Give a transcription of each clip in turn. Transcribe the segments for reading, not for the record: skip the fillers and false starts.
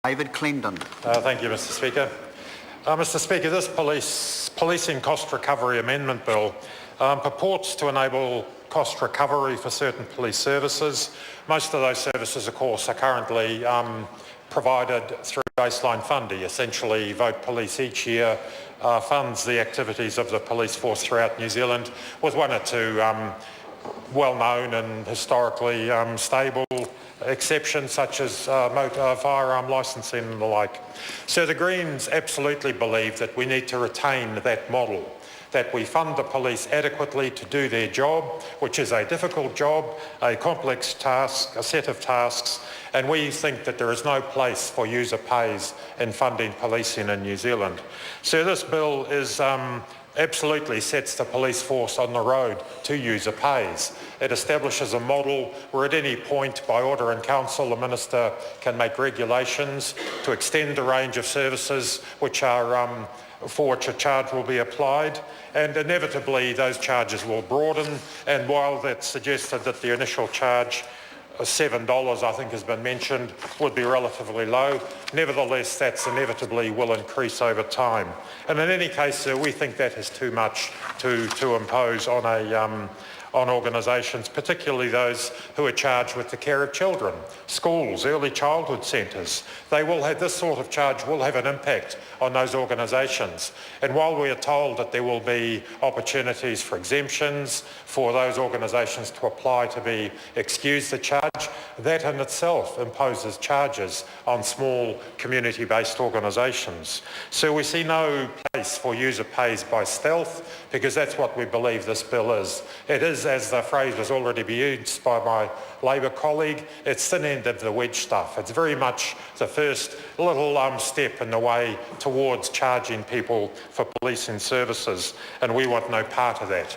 David Clendon. Thank you, Mr Speaker. Mr Speaker, this Policing Cost Recovery Amendment Bill purports to enable cost recovery for certain police services. Most of those services, of course, are currently provided through baseline funding. Essentially, Vote Police each year funds the activities of the police force throughout New Zealand, with one or two well-known and historically stable exceptions such as firearm licensing and the like. So the Greens absolutely believe that we need to retain that model, that we fund the police adequately to do their job, which is a difficult job, a complex task, a set of tasks, and we think that there is no place for user pays in funding policing in New Zealand. So this bill is absolutely sets the police force on the road to user pays. It establishes a model where at any point, by order in council, the minister can make regulations to extend the range of services which are for which a charge will be applied, and inevitably those charges will broaden. And while that's suggested that the initial charge of $7, I think has been mentioned, would be relatively low, nevertheless that's inevitably will increase over time. And in any case, we think that is too much to impose on organisations, particularly those who are charged with the care of children, schools, early childhood centres. They will have, this sort of charge will have an impact on those organisations. And while we are told that there will be opportunities for exemptions for those organisations to apply to be excused the charge, that in itself imposes charges on small community-based organisations. So we see no place for user pays by stealth, because that's what we believe this bill is. It is, as the phrase was already used by my Labor colleague, it's thin end of the wedge stuff. It's very much the first little step in the way towards charging people for policing services, and we want no part of that.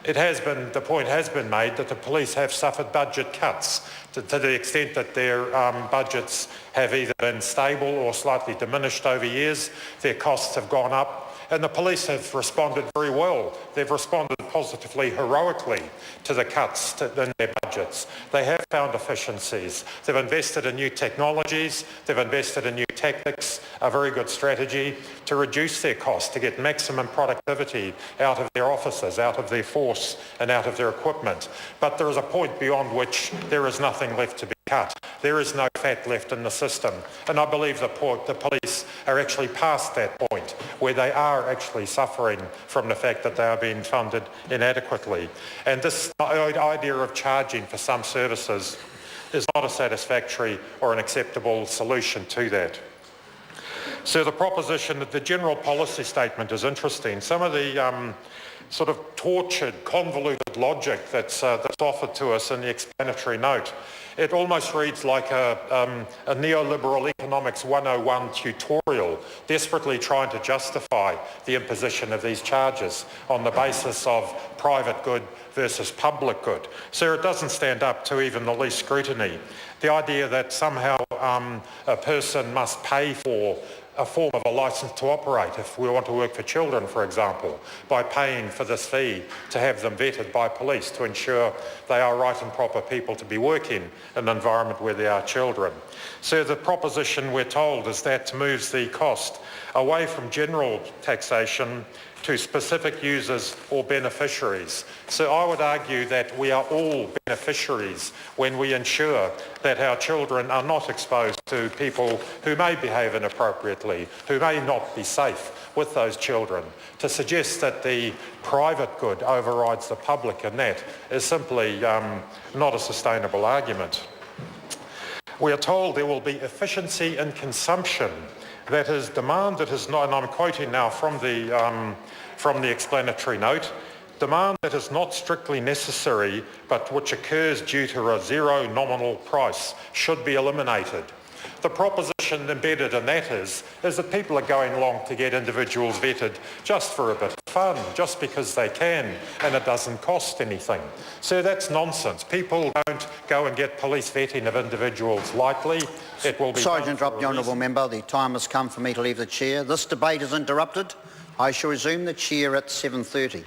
The point has been made that the police have suffered budget cuts to the extent that their budgets have either been stable or slightly diminished over years. Their costs have gone up, and the police have responded very well. They've responded positively, heroically to the cuts in their budgets. They have found efficiencies. They've invested in new technologies. They've invested in new tactics, a very good strategy to reduce their costs, to get maximum productivity out of their officers, out of their force and out of their equipment. But there is a point beyond which there is nothing left to be cut. There is no fat left in the system. And I believe the police are actually past that point where they are actually suffering from the fact that they are being funded inadequately. And this idea of charging for some services is not a satisfactory or an acceptable solution to that. So the proposition that the general policy statement is interesting. Some of the sort of tortured, convoluted logic that's offered to us in the explanatory note, it almost reads like a neoliberal economics 101 tutorial, desperately trying to justify the imposition of these charges on the basis of private good versus public good. So it doesn't stand up to even the least scrutiny. The idea that somehow a person must pay for a form of a licence to operate if we want to work for children, for example, by paying for this fee to have them vetted by police to ensure they are right and proper people to be working in an environment where there are children. So the proposition, we're told, is that moves the cost away from general taxation to specific users or beneficiaries. So I would argue that we are all beneficiaries when we ensure that our children are not exposed to people who may behave inappropriately, who may not be safe with those children. To suggest that the private good overrides the public in that is simply not a sustainable argument. We are told there will be efficiency in consumption. That is demand that is not, and I'm quoting now from the explanatory note, demand that is not strictly necessary but which occurs due to a zero nominal price should be eliminated. The proposition embedded in that is that people are going along to get individuals vetted just for a bit of fun, just because they can, and it doesn't cost anything. So that's nonsense. People don't go and get police vetting of individuals lightly. It will be. Sorry to interrupt the honourable member. The time has come for me to leave the chair. This debate is interrupted. I shall resume the chair at 7:30.